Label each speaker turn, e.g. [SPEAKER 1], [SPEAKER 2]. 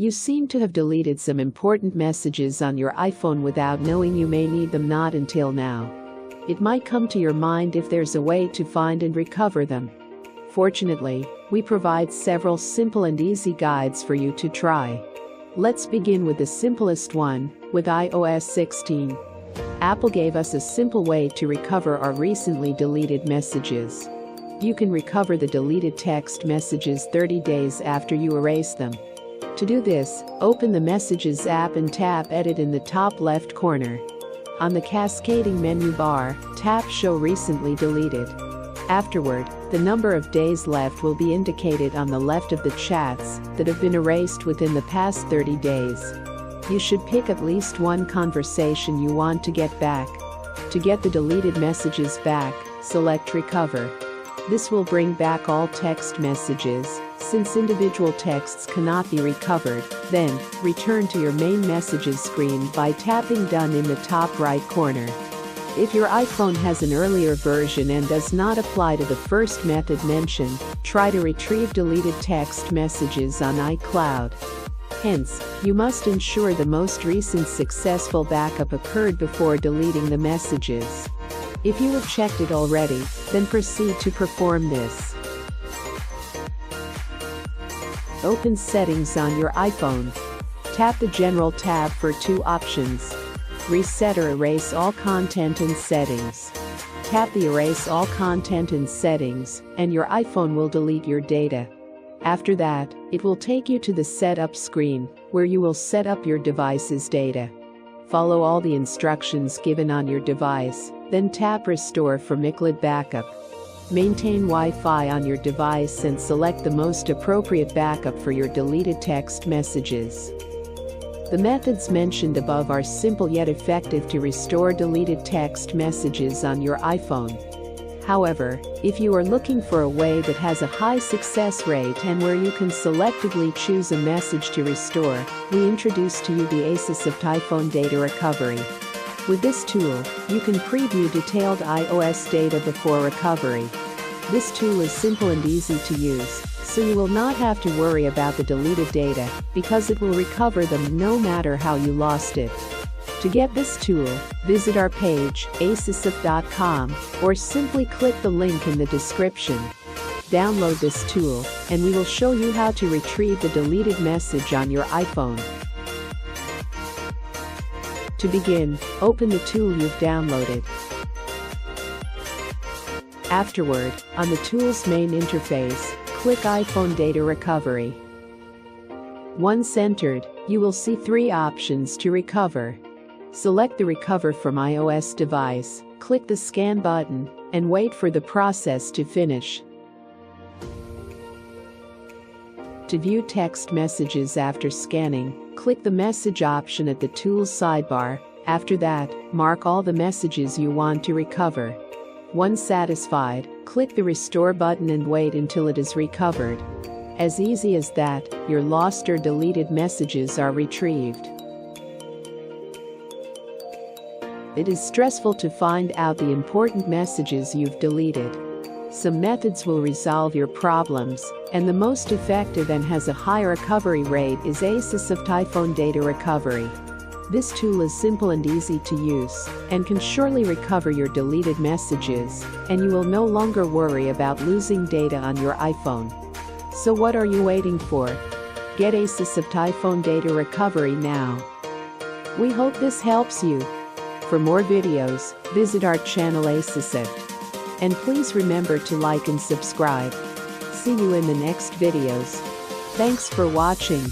[SPEAKER 1] You seem to have deleted some important messages on your iPhone without knowing you may need them. Not until now. It might come to your mind if there's a way to find and recover them. Fortunately, we provide several simple and easy guides for you to try. Let's begin with the simplest one, with iOS 16. Apple gave us a simple way to recover our recently deleted messages. You can recover the deleted text messages 30 days after you erase them. To do this, open the Messages app and tap Edit in the top left corner. On the cascading menu bar, tap Show Recently Deleted. Afterward, the number of days left will be indicated on the left of the chats that have been erased within the past 30 days. You should pick at least one conversation you want to get back. To get the deleted messages back, select Recover. This will bring back all text messages. Since individual texts cannot be recovered, then return to your main messages screen by tapping Done in the top right corner. If your iPhone has an earlier version and does not apply to the first method mentioned, try to retrieve deleted text messages on iCloud. Hence, you must ensure the most recent successful backup occurred before deleting the messages. If you have checked it already, then proceed to perform this. Open Settings on your iPhone. Tap the General tab for two options: Reset or Erase all content and settings. Tap the Erase all content and settings, and your iPhone will delete your data. After that, it will take you to the Setup screen, where you will set up your device's data. Follow all the instructions given on your device, then tap Restore from iCloud Backup. Maintain Wi-Fi on your device and select the most appropriate backup for your deleted text messages. The methods mentioned above are simple yet effective to restore deleted text messages on your iPhone. However, if you are looking for a way that has a high success rate and where you can selectively choose a message to restore, we introduce to you the Aiseesoft iPhone Data Recovery. With this tool, you can preview detailed iOS data before recovery. This tool is simple and easy to use, so you will not have to worry about the deleted data, because it will recover them no matter how you lost it. To get this tool, visit our page, Aiseesoft.com, or simply click the link in the description. Download this tool, and we will show you how to retrieve the deleted message on your iPhone. To begin, open the tool you've downloaded. Afterward, on the tool's main interface, click iPhone Data Recovery. Once entered, you will see three options to recover. Select the Recover from iOS device, click the Scan button, and wait for the process to finish. To view text messages after scanning, click the Message option at the tool's sidebar. After that, mark all the messages you want to recover. Once satisfied, click the Restore button and wait until it is recovered. As easy as that, your lost or deleted messages are retrieved. It is stressful to find out the important messages you've deleted. Some methods will resolve your problems, and the most effective and has a high recovery rate is Aiseesoft iPhone Data Recovery. This tool is simple and easy to use, and can surely recover your deleted messages, and you will no longer worry about losing data on your iPhone. So what are you waiting for? Get Aiseesoft iPhone Data Recovery now. We hope this helps you. For more videos, visit our channel Aiseesoft. And please remember to like and subscribe. See you in the next videos. Thanks for watching.